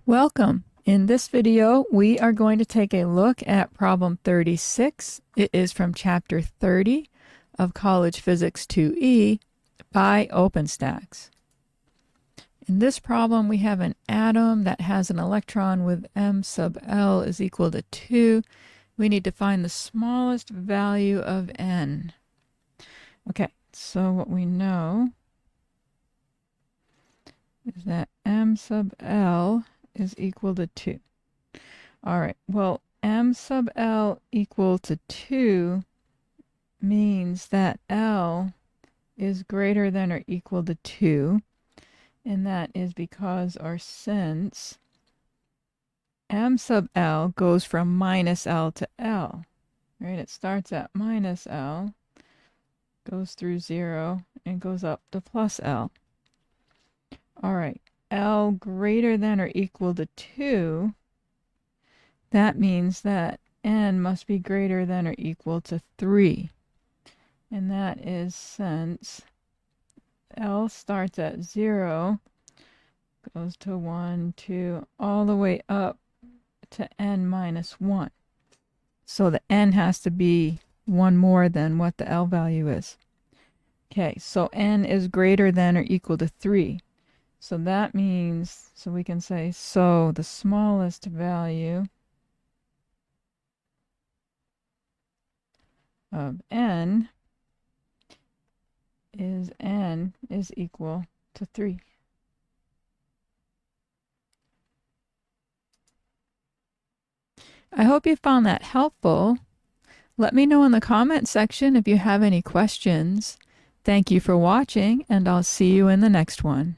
Welcome. In this video, we are going to take a look at problem 36. It is from chapter 30 of College Physics 2E by OpenStax. In this problem, we have an atom that has an electron with m sub L is equal to 2. We need to find the smallest value of n. Okay, so what we know is that m sub L is equal to 2. All right, well, m sub L equal to 2 means that L is greater than or equal to 2, and that is because or since m sub L goes from minus L to L, right? It starts at minus L, goes through 0, and goes up to plus L. All right, L greater than or equal to 2, that means that n must be greater than or equal to 3. And that is since L starts at 0, goes to 1, 2, all the way up to n minus 1. So the n has to be 1 more than what the L value is. Okay, so n is greater than or equal to 3. So that means, so we can say, so the smallest value of n is equal to 3. I hope you found that helpful. Let me know in the comment section if you have any questions. Thank you for watching, and I'll see you in the next one.